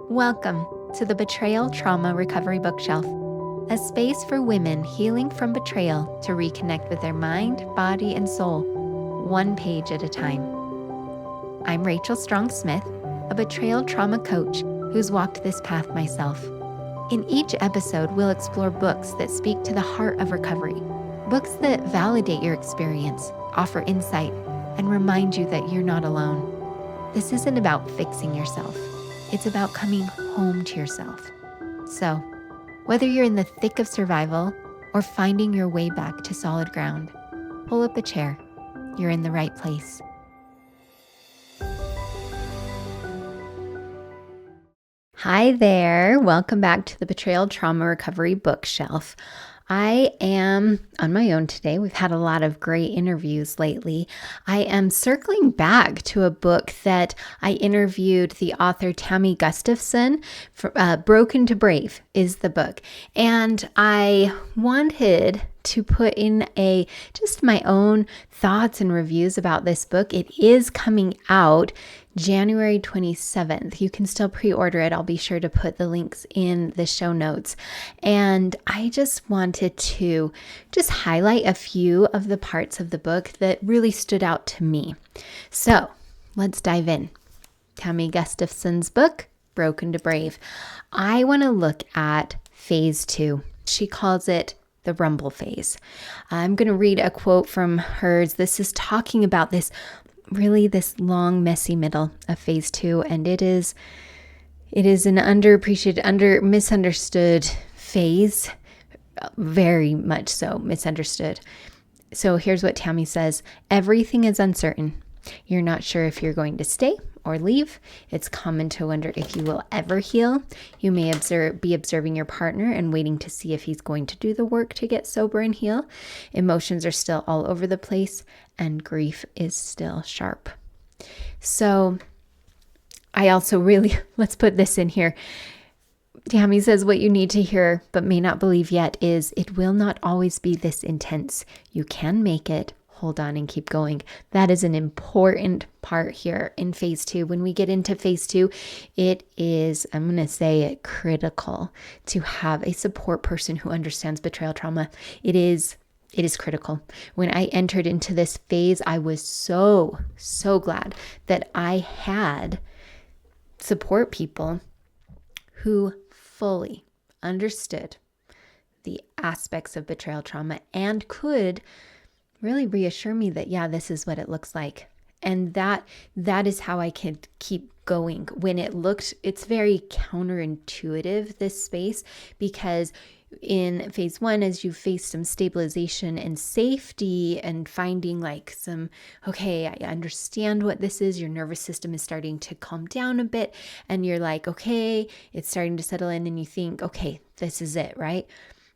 Welcome to the Betrayal Trauma Recovery Bookshelf, a space for women healing from betrayal to reconnect with their mind, body, and soul, one page at a time. I'm Rachel Strong-Smith, a betrayal trauma coach who's walked this path myself. In each episode, we'll explore books that speak to the heart of recovery, books that validate your experience, offer insight, and remind you that you're not alone. This isn't about fixing yourself. It's about coming home to yourself. So, whether you're in the thick of survival or finding your way back to solid ground, pull up a chair. You're in the right place. Hi there. Welcome back to the Betrayal Trauma Recovery Bookshelf. I am on my own today. We've had a lot of great interviews lately. I am circling back to a book that I interviewed the author Tammy Gustafson for. Broken to Brave is the book. And I wanted to put in just my own thoughts and reviews about this book. It is coming out January 27th. You can still pre-order it. I'll be sure to put the links in the show notes. And I just wanted to just highlight a few of the parts of the book that really stood out to me. So let's dive in. Tammy Gustafson's book, Broken to Brave. I want to look at phase 2. She calls it the rumble phase. I'm going to read a quote from hers. This is talking about this long, messy middle of phase 2. And it is an underappreciated, misunderstood phase. Very much so misunderstood. So here's what Tammy says. Everything is uncertain. You're not sure if you're going to stay or leave. It's common to wonder if you will ever heal. You may be observing your partner and waiting to see if he's going to do the work to get sober and heal. Emotions are still all over the place, and grief is still sharp. So I also let's put this in here. Tammy says what you need to hear but may not believe yet is it will not always be this intense. You can make it. Hold on and keep going. That is an important part here in phase 2. When we get into phase 2, it is, I'm going to say it, critical to have a support person who understands betrayal trauma. It is critical. When I entered into this phase, I was so glad that I had support people who fully understood the aspects of betrayal trauma and could really reassure me that, yeah, this is what it looks like. And that is how I could keep going. When it's very counterintuitive, this space, because in phase 1, as you face some stabilization and safety and finding okay, I understand what this is. Your nervous system is starting to calm down a bit and you're like, okay, it's starting to settle in and you think, okay, this is it, right?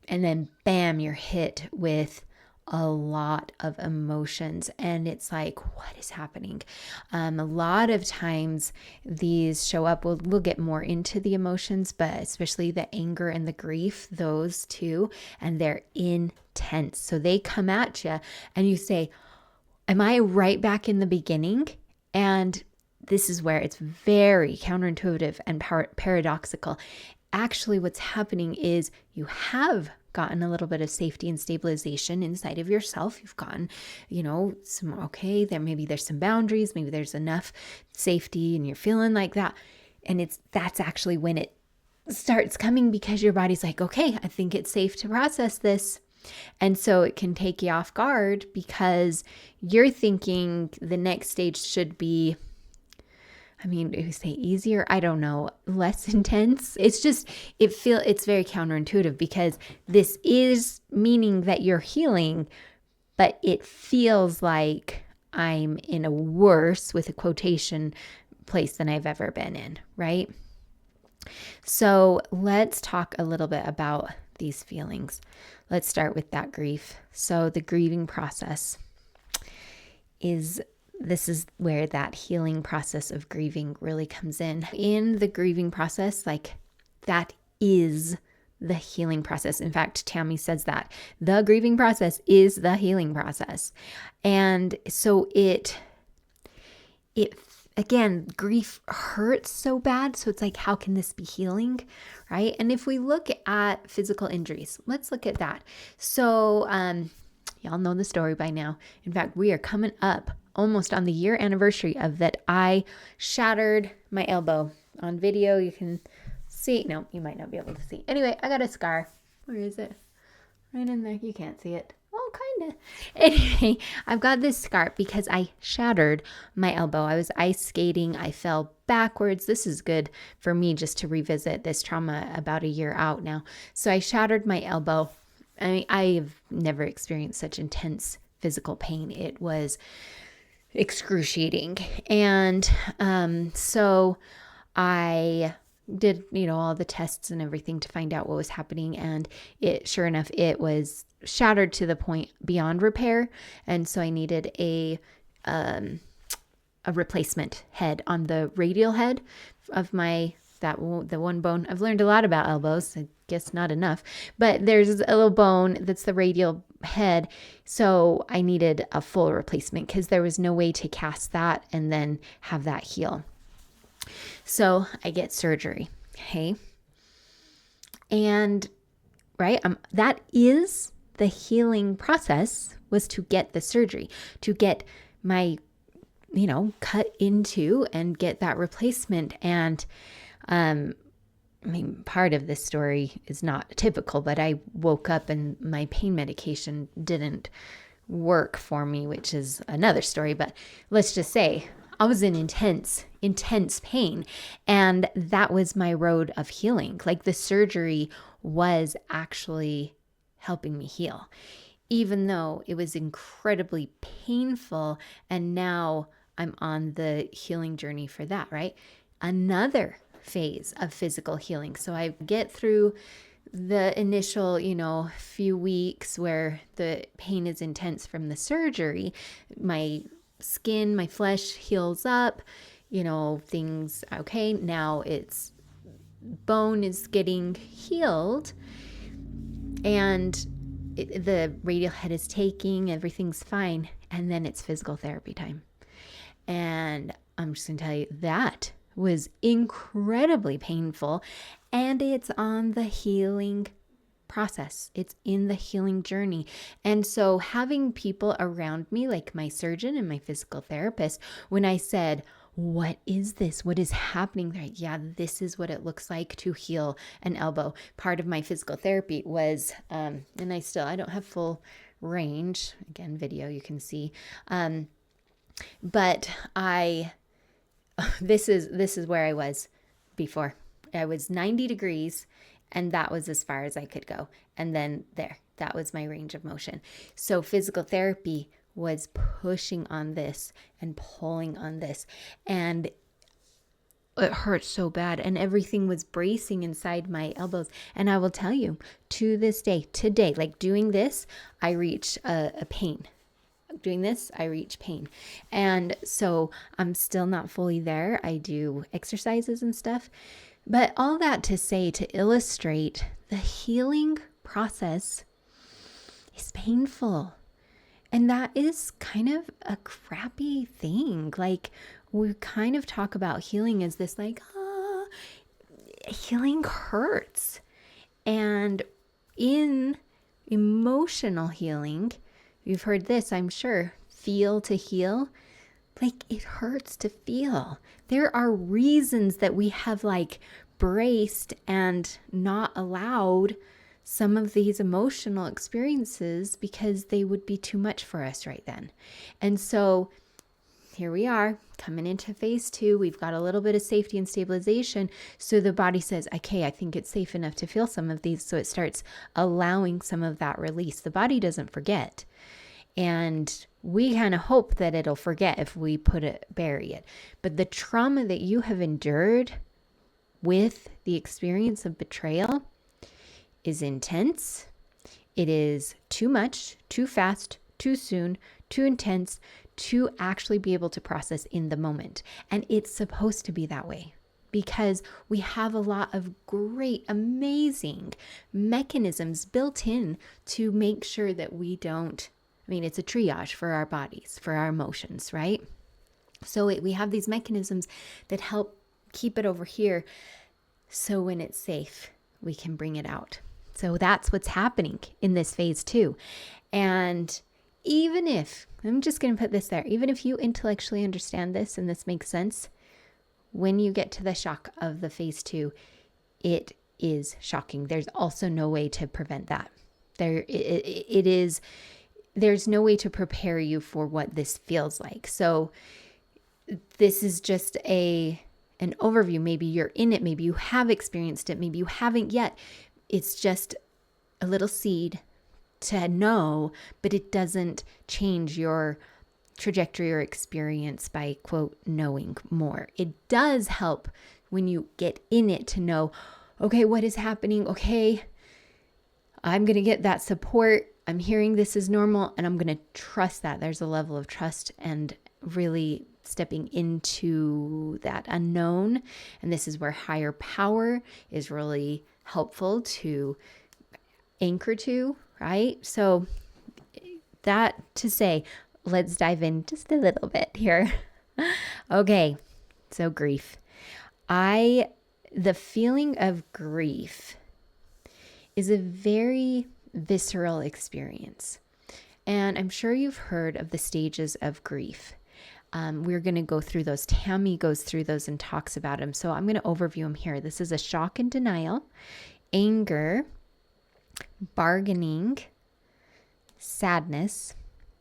And then bam, you're hit with a lot of emotions and it's like, what is happening? A lot of times these show up, we'll get more into the emotions, but especially the anger and the grief, those two, and they're intense. So they come at you and you say, am I right back in the beginning? And this is where it's very counterintuitive and paradoxical. Actually, what's happening is you have gotten a little bit of safety and stabilization inside of yourself. You've gotten, maybe there's some boundaries, maybe there's enough safety and you're feeling like that. And that's actually when it starts coming because your body's like, okay, I think it's safe to process this. And so it can take you off guard because you're thinking the next stage should be, you say easier, I don't know, less intense. It's very counterintuitive because this is meaning that you're healing, but it feels like I'm in a worse, with a quotation, place than I've ever been in, right? So let's talk a little bit about these feelings. Let's start with that grief. So the grieving process this is where that healing process of grieving really comes in. In the grieving process, that is the healing process. In fact, Tammy says that the grieving process is the healing process. And so it again, grief hurts so bad. So it's like, how can this be healing? Right. And if we look at physical injuries, let's look at that. So, y'all know the story by now. In fact, we are coming up almost on the year anniversary of that. I shattered my elbow. On video, you can see. No, you might not be able to see. Anyway, I got a scar. Where is it? Right in there. You can't see it. Oh, kind of. Anyway, I've got this scar because I shattered my elbow. I was ice skating. I fell backwards. This is good for me just to revisit this trauma about a year out now. So I shattered my elbow. I mean, I've never experienced such intense physical pain. It was excruciating. And so I did, all the tests and everything to find out what was happening. And sure enough, it was shattered to the point beyond repair. And so I needed a replacement head on the radial head of the one bone. I've learned a lot about elbows. I guess not enough, but there's a little bone that's the radial head. So I needed a full replacement because there was no way to cast that and then have that heal. So I get surgery. Okay. And right, that is the healing process, was to get the surgery, to get my, cut into and get that replacement. And, part of this story is not typical, but I woke up and my pain medication didn't work for me, which is another story. But let's just say I was in intense pain, and that was my road of healing. Like the surgery was actually helping me heal, even though it was incredibly painful. And now I'm on the healing journey for that, right? Another phase of physical healing. So I get through the initial, few weeks where the pain is intense from the surgery. My skin, my flesh heals up, things, okay, now it's bone is getting healed, and the radial head is taking, everything's fine. And then it's physical therapy time. And I'm just going to tell you, that was incredibly painful, and it's on the healing process. It's in the healing journey. And so having people around me, like my surgeon and my physical therapist, when I said, what is this? What is happening there? Yeah, this is what it looks like to heal an elbow. Part of my physical therapy was, and I don't have full range. Again, video, you can see. But this is where I was before. I was 90 degrees, and that was as far as I could go. And then that was my range of motion. So physical therapy was pushing on this and pulling on this, and it hurt so bad, and everything was bracing inside my elbows. And I will tell you, to this day, today, like doing this, I reach a pain. Doing this, I reach pain. And so I'm still not fully there. I do exercises and stuff. But all that to say, to illustrate, the healing process is painful. And that is kind of a crappy thing. Like, we kind of talk about healing as this like, healing hurts. And in emotional healing, you've heard this, I'm sure, feel to heal. Like, it hurts to feel. There are reasons that we have braced and not allowed some of these emotional experiences because they would be too much for us right then. And so here we are coming into phase 2. We've got a little bit of safety and stabilization. So the body says, okay, I think it's safe enough to feel some of these. So it starts allowing some of that release. The body doesn't forget. And we kind of hope that it'll forget if we bury it. But the trauma that you have endured with the experience of betrayal is intense. It is too much, too fast, too soon, too intense to actually be able to process in the moment. And it's supposed to be that way because we have a lot of great, amazing mechanisms built in to make sure that we don't, it's a triage for our bodies, for our emotions, right? So we have these mechanisms that help keep it over here. So when it's safe, we can bring it out. So that's what's happening in this phase too. And even if, I'm just going to put this there, even if you intellectually understand this and this makes sense, when you get to the shock of the phase 2, it is shocking. There's also no way to prevent that. There's no way to prepare you for what this feels like. So this is just an overview. Maybe you're in it, maybe you have experienced it, maybe you haven't yet. It's just a little seed to know, but it doesn't change your trajectory or experience by, quote, knowing more. It does help when you get in it to know, okay, what is happening? Okay, I'm going to get that support. I'm hearing this is normal, and I'm going to trust that. There's a level of trust and really stepping into that unknown. And this is where higher power is really helpful to anchor to, right? So that to say, let's dive in just a little bit here. Okay, so grief. The feeling of grief is a very visceral experience. And I'm sure you've heard of the stages of grief. We're going to go through those. Tammy goes through those and talks about them. So I'm going to overview them here. This is a shock and denial, anger, bargaining, sadness,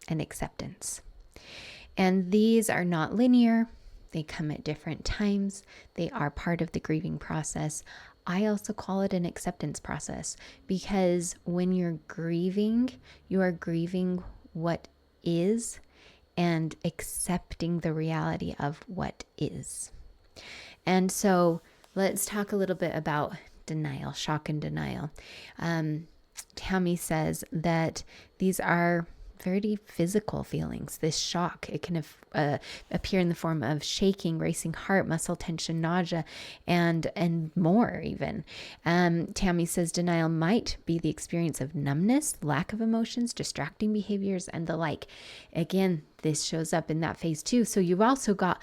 and acceptance. And these are not linear. They come at different times. They are part of the grieving process. I also call it an acceptance process because when you're grieving, you are grieving what is and accepting the reality of what is. And so let's talk a little bit about denial, shock and denial. Tammy says that these are very physical feelings. This shock, it can appear in the form of shaking, racing heart, muscle tension, nausea, and more even. Tammy says denial might be the experience of numbness, lack of emotions, distracting behaviors, and the like. Again, this shows up in that phase 2. So you've also got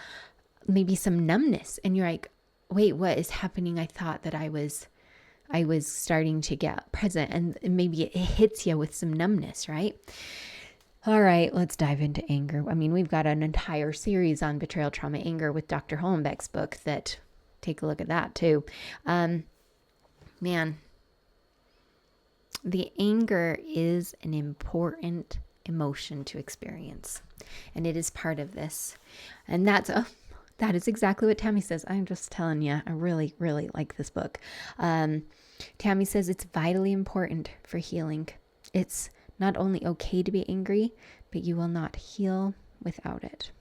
maybe some numbness, and you're like, wait, what is happening? I thought that I was starting to get present, and maybe it hits you with some numbness, right? All right, let's dive into anger. I mean, we've got an entire series on betrayal trauma anger with Dr. Hollenbeck's book that take a look at that too. Man, the anger is an important emotion to experience, and it is part of this. And that is exactly what Tammy says. I'm just telling you, I really, really like this book. Tammy says it's vitally important for healing. It's not only okay to be angry, but you will not heal without it.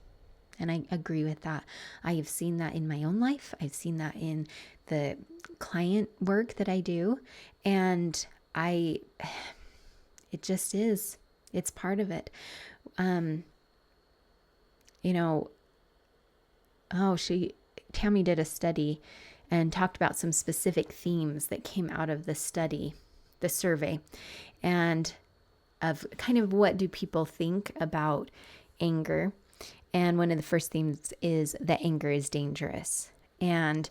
And I agree with that. I have seen that in my own life. I've seen that in the client work that I do. And it just is. It's part of it. Tammy did a study and talked about some specific themes that came out of the study, the survey, and of kind of what do people think about anger. And one of the first themes is that anger is dangerous. And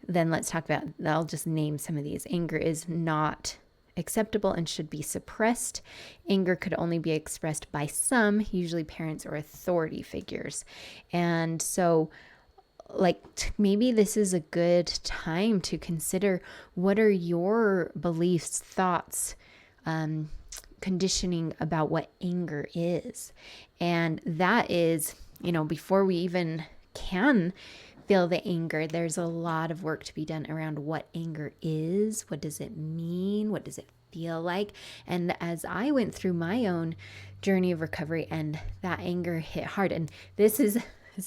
then let's talk about, I'll just name some of these. Anger is not acceptable and should be suppressed. Anger could only be expressed by some, usually parents or authority figures. And so maybe this is a good time to consider, what are your beliefs, thoughts, conditioning about what anger is. And that is, before we even can feel the anger, there's a lot of work to be done around what anger is. What does it mean? What does it feel like? And as I went through my own journey of recovery, and that anger hit hard, and this is,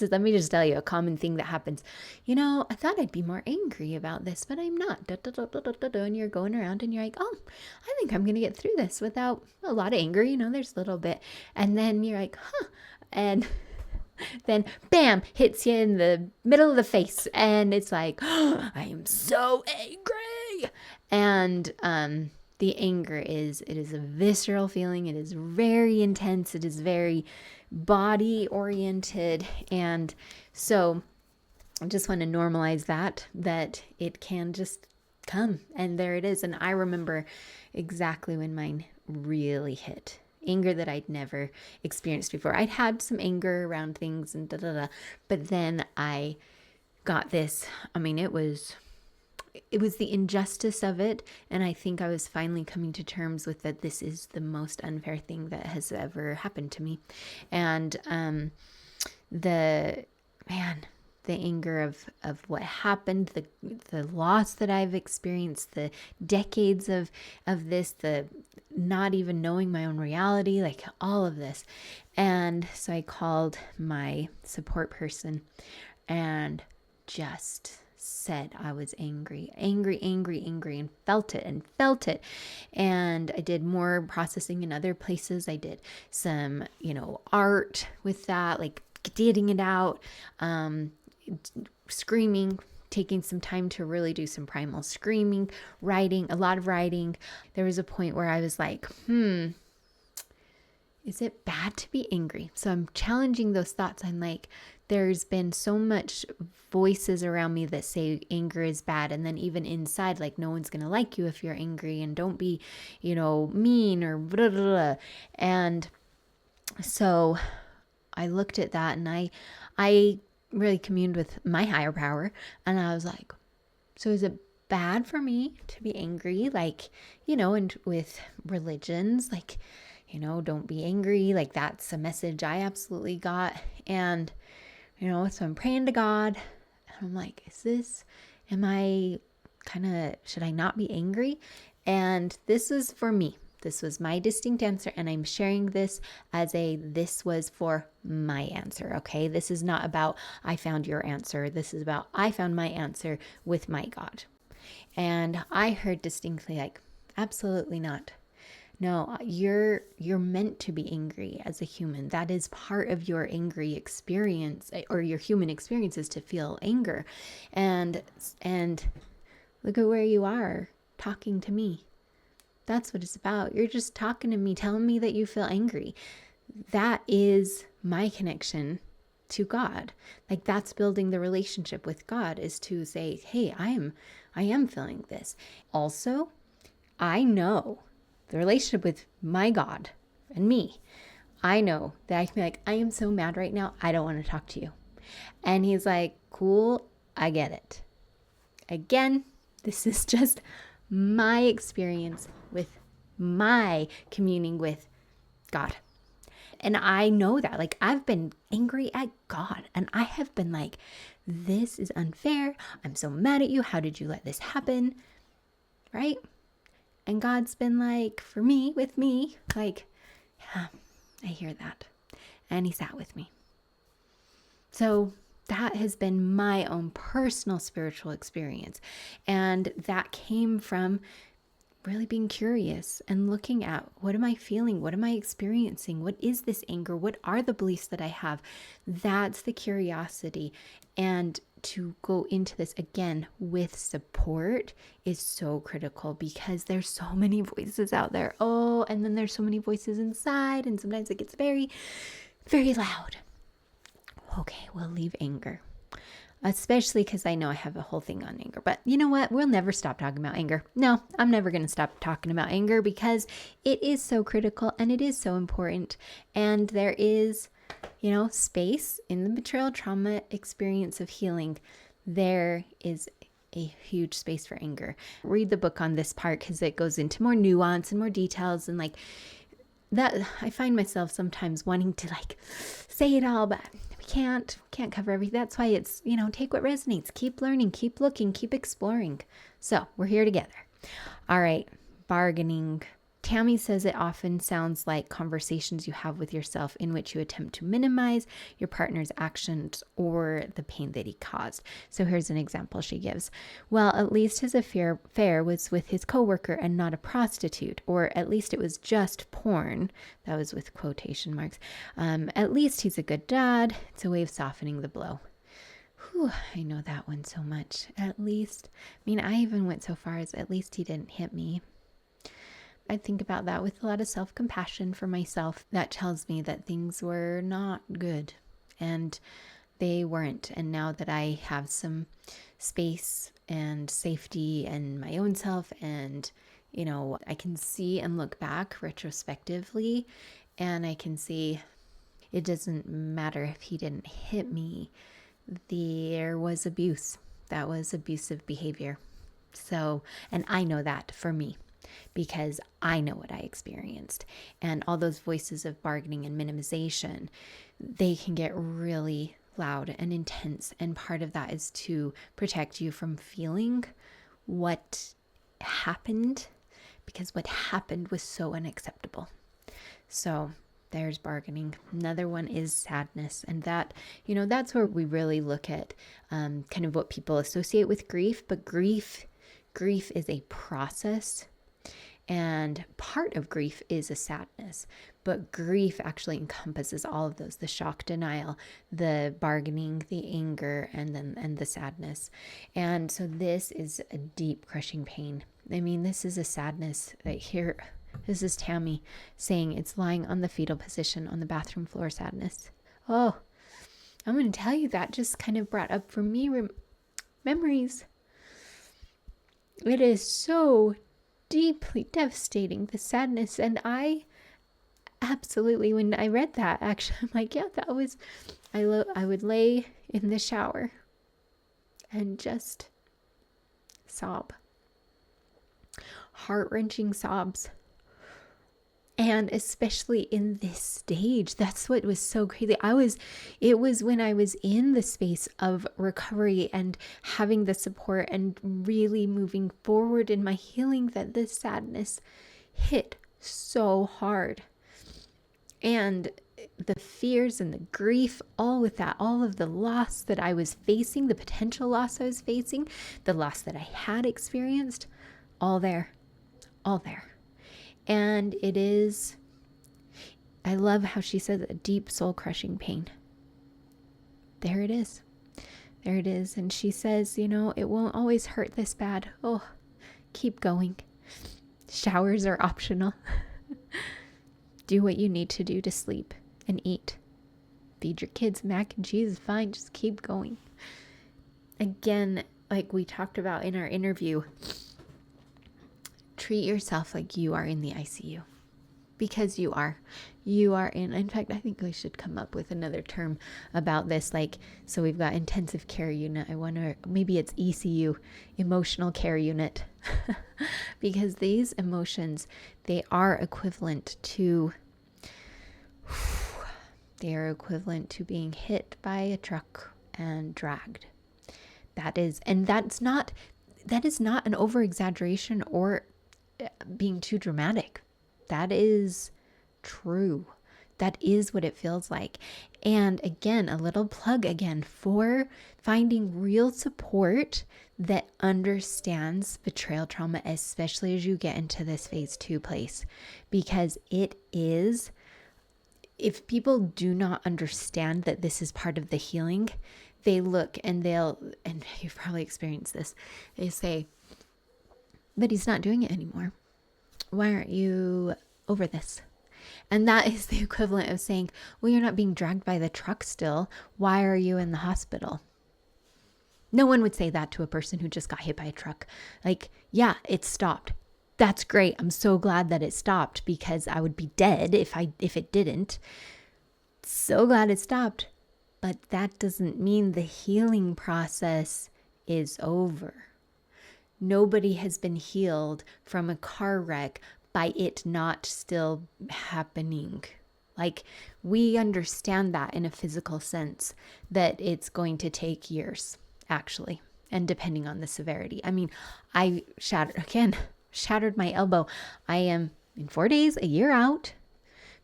let me just tell you a common thing that happens. I thought I'd be more angry about this, but I'm not. And you're going around and you're like, oh, I think I'm going to get through this without a lot of anger. There's a little bit. And then you're like, huh. And then bam, hits you in the middle of the face. And it's like, oh, I am so angry. And the anger it is a visceral feeling. It is very intense. It is very body oriented. And So I just want to normalize that it can just come, and there it is. And I remember exactly when mine really hit. Anger that I'd never experienced before. I'd had some anger around things and but then I got this. I mean, it was the injustice of it, and I think I was finally coming to terms with that this is the most unfair thing that has ever happened to me. And the man the anger of what happened, the loss that I've experienced, the decades of this, the not even knowing my own reality, like all of this. And so I called my support person and just said I was angry, and felt it. And I did more processing in other places. I did some, art with that, like getting it out, screaming, taking some time to really do some primal screaming, writing, a lot of writing. There was a point where I was like, is it bad to be angry? So I'm challenging those thoughts. I'm like, there's been so much voices around me that say anger is bad. And then even inside, like, no one's going to like you if you're angry, and don't be, mean or blah, blah, blah. And so I looked at that, and I really communed with my higher power. And I was like, so is it bad for me to be angry? Like, and with religions, like, don't be angry. Like, that's a message I absolutely got. And, so I'm praying to God, and I'm like, should I not be angry? And this is for me. This was my distinct answer, and I'm sharing this as this was for my answer, okay? This is not about I found your answer. This is about I found my answer with my God. And I heard distinctly, like, absolutely not. No, you're meant to be angry as a human. That is part of your angry experience, or your human experience is to feel anger. And look at where you are talking to me. That's what it's about. You're just talking to me, telling me that you feel angry. That is my connection to God. Like, that's building the relationship with God, is to say, hey, I am feeling this. Also, I know the relationship with my God and me. I know that I can be like, I am so mad right now, I don't want to talk to you. And he's like, cool, I get it. Again, this is just my experience with my communing with God. And I know that, like, I've been angry at God, and I have been like, this is unfair. I'm so mad at you. How did you let this happen? Right? And God's been like, for me, with me, like, yeah, I hear that. And he sat with me. So that has been my own personal spiritual experience. And that came from really being curious and looking at, what am I feeling? What am I experiencing? What is this anger? What are the beliefs that I have? That's the curiosity. And to go into this again with support is so critical, because there's so many voices out there. Oh, and then there's so many voices inside, and sometimes it gets very, very loud. Okay, we'll leave anger. Especially because I know I have a whole thing on anger. But you know what? We'll never stop talking about anger. No, I'm never going to stop talking about anger, because it is so critical and it is so important. And there is, space in the betrayal trauma experience of healing. There is a huge space for anger. Read the book on this part, because it goes into more nuance and more details, and like that. I find myself sometimes wanting to like say it all, but we can't cover everything. That's why it's, take what resonates, keep learning, keep looking, keep exploring. So we're here together. All right. Bargaining. Tammy says it often sounds like conversations you have with yourself in which you attempt to minimize your partner's actions or the pain that he caused. So here's an example she gives. Well, at least his affair was with his coworker and not a prostitute, or at least it was just porn. That was with quotation marks. At least he's a good dad. It's a way of softening the blow. Whew, I know that one so much. At least. I mean, I even went so far as, at least he didn't hit me. I think about that with a lot of self-compassion for myself. That tells me that things were not good. And They weren't. And now that I have some space and safety and my own self, and I can see and look back retrospectively, and I can see it doesn't matter if he didn't hit me. There was abuse. That was abusive behavior. So, and I know that for me because I know what I experienced. And all those voices of bargaining and minimization, they can get really loud and intense. And part of that is to protect you from feeling what happened, because what happened was so unacceptable. So there's bargaining. Another one is sadness. And that, that's where we really look at kind of what people associate with grief. But grief is a process. And part of grief is a sadness. But grief actually encompasses all of those: the shock, denial, the bargaining, the anger, and the sadness. And so this is a deep, crushing pain. I mean, this is a sadness that here. This is Tammy saying it's lying on the fetal position on the bathroom floor sadness. Oh, I'm going to tell you, that just kind of brought up for me memories. It is so deeply devastating, the sadness. And I absolutely, when I read that, actually, I'm like, yeah, that was, I would lay in the shower and just sob. Heart-wrenching sobs. And especially in this stage, that's what was so crazy. It was when I was in the space of recovery and having the support and really moving forward in my healing that this sadness hit so hard. And the fears and the grief, all with that, all of the loss that I was facing, the potential loss I was facing, the loss that I had experienced, all there. And it is, I love how she says, a deep soul-crushing pain. There it is. And she says, it won't always hurt this bad. Oh, keep going. Showers are optional. Do what you need to do to sleep and eat. Feed your kids mac and cheese is fine. Just keep going. Again, like we talked about in our interview, treat yourself like you are in the ICU, because you are in fact, I think we should come up with another term about this. Like, so we've got intensive care unit. I wonder, maybe it's ECU, emotional care unit, because these emotions, they are equivalent to being hit by a truck and dragged. That is not an over exaggeration or being too dramatic. That is true. That is what it feels like. And again, a little plug again for finding real support that understands betrayal trauma, especially as you get into this phase 2 place, because it is, if people do not understand that this is part of the healing, they look and and you've probably experienced this, they say, but he's not doing it anymore. Why aren't you over this? And that is the equivalent of saying, well, you're not being dragged by the truck still. Why are you in the hospital? No one would say that to a person who just got hit by a truck. Like, yeah, it stopped. That's great. I'm so glad that it stopped, because I would be dead if it didn't. So glad it stopped. But that doesn't mean the healing process is over. Nobody has been healed from a car wreck by it not still happening. Like, we understand that in a physical sense, that it's going to take years, actually, and depending on the severity. I mean, I shattered my elbow. I am in 4 days, a year out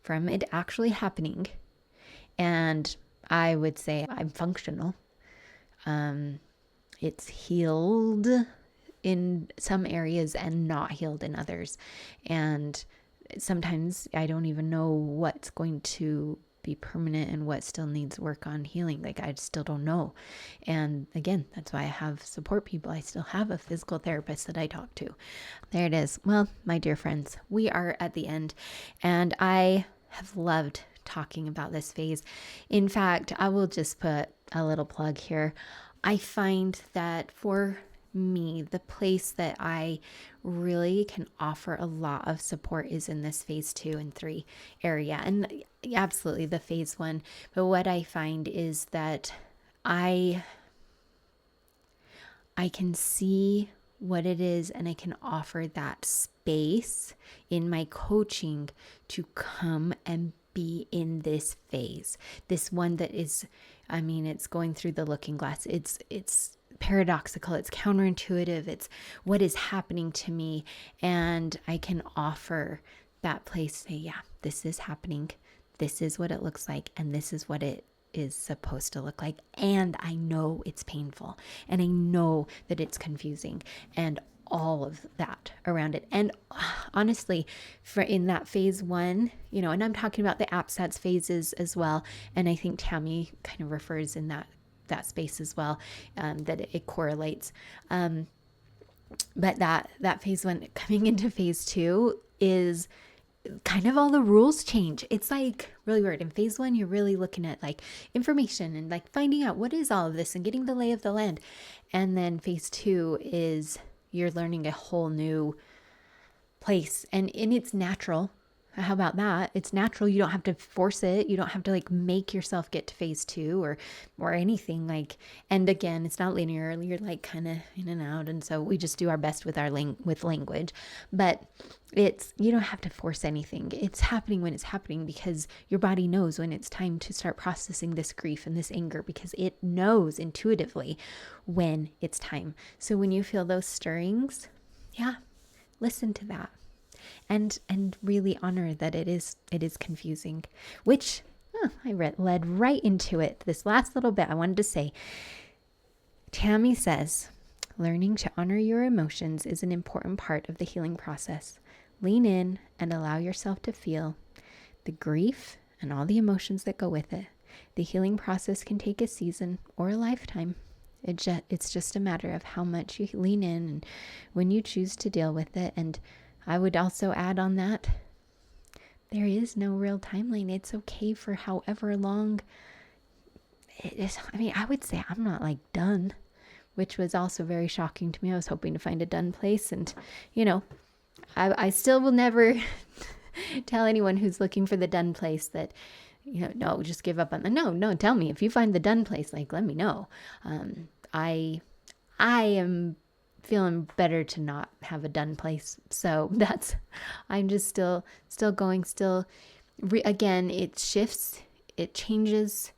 from it actually happening. And I would say I'm functional. It's healed in some areas and not healed in others. And sometimes I don't even know what's going to be permanent and what still needs work on healing. Like, I still don't know. And again, that's why I have support people. I still have a physical therapist that I talk to. There it is. Well, my dear friends, we are at the end, and I have loved talking about this phase. In fact, I will just put a little plug here. I find that for me, the place that I really can offer a lot of support is in this phase 2 and 3 area. And absolutely the phase 1. But what I find is that I can see what it is, and I can offer that space in my coaching to come and be in this phase. This one that is, it's going through the looking glass. It's paradoxical, it's counterintuitive, it's what is happening to me. And I can offer that place, say, yeah, this is happening. This is what it looks like. And this is what it is supposed to look like. And I know it's painful, and I know that it's confusing, and all of that around it. And honestly, for in that phase 1, and I'm talking about the APSATS phases as well. And I think Tammy kind of refers in that space as well, that it correlates. But that phase 1 coming into phase 2 is kind of all the rules change. It's like really weird. In phase 1, you're really looking at like information and like finding out what is all of this and getting the lay of the land. And then phase 2 is you're learning a whole new place, and it's natural. How about that? It's natural. You don't have to force it. You don't have to like make yourself get to phase 2 or anything like. And again, it's not linear. You're like kind of in and out, and so we just do our best with our with language. But you don't have to force anything. It's happening when it's happening, because your body knows when it's time to start processing this grief and this anger, because it knows intuitively when it's time. So when you feel those stirrings, yeah, listen to that. And really honor that it is confusing, which I led right into it. This last little bit I wanted to say, Tammy says, learning to honor your emotions is an important part of the healing process. Lean in and allow yourself to feel the grief and all the emotions that go with it. The healing process can take a season or a lifetime. It's just a matter of how much you lean in and when you choose to deal with it. And I would also add on that, there is no real timeline. It's okay for however long it is. I would say I'm not like done, which was also very shocking to me. I was hoping to find a done place, and I still will never tell anyone who's looking for the done place that, no, just give up on the, no, tell me if you find the done place, like, let me know. I am feeling better to not have a done place. So I'm just still going, again, it shifts, it changes.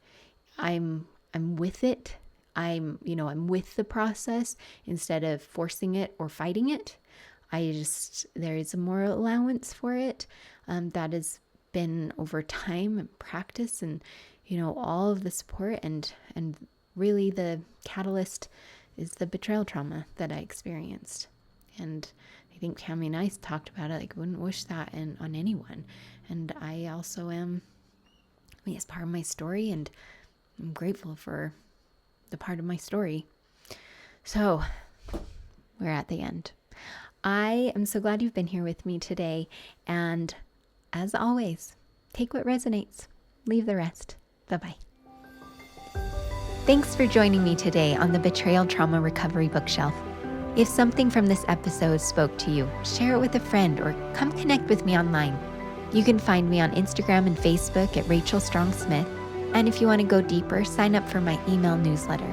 I'm with it. I'm with the process instead of forcing it or fighting it. There is a more allowance for it. That has been over time and practice and, all of the support and really the catalyst is the betrayal trauma that I experienced. And I think Tammy and I talked about it, like, wouldn't wish that on anyone. And I also am, it's part of my story, and I'm grateful for the part of my story. So we're at the end. I am so glad you've been here with me today. And as always, take what resonates, leave the rest. Bye-bye. Thanks for joining me today on the Betrayal Trauma Recovery Bookshelf. If something from this episode spoke to you, share it with a friend or come connect with me online. You can find me on Instagram and Facebook at Rachel Strong Smith. And if you want to go deeper, sign up for my email newsletter,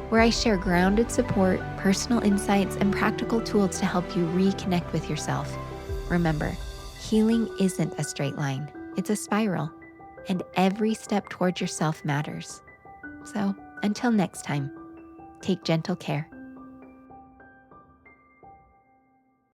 where I share grounded support, personal insights, and practical tools to help you reconnect with yourself. Remember, healing isn't a straight line. It's a spiral, and every step towards yourself matters. So, until next time, take gentle care.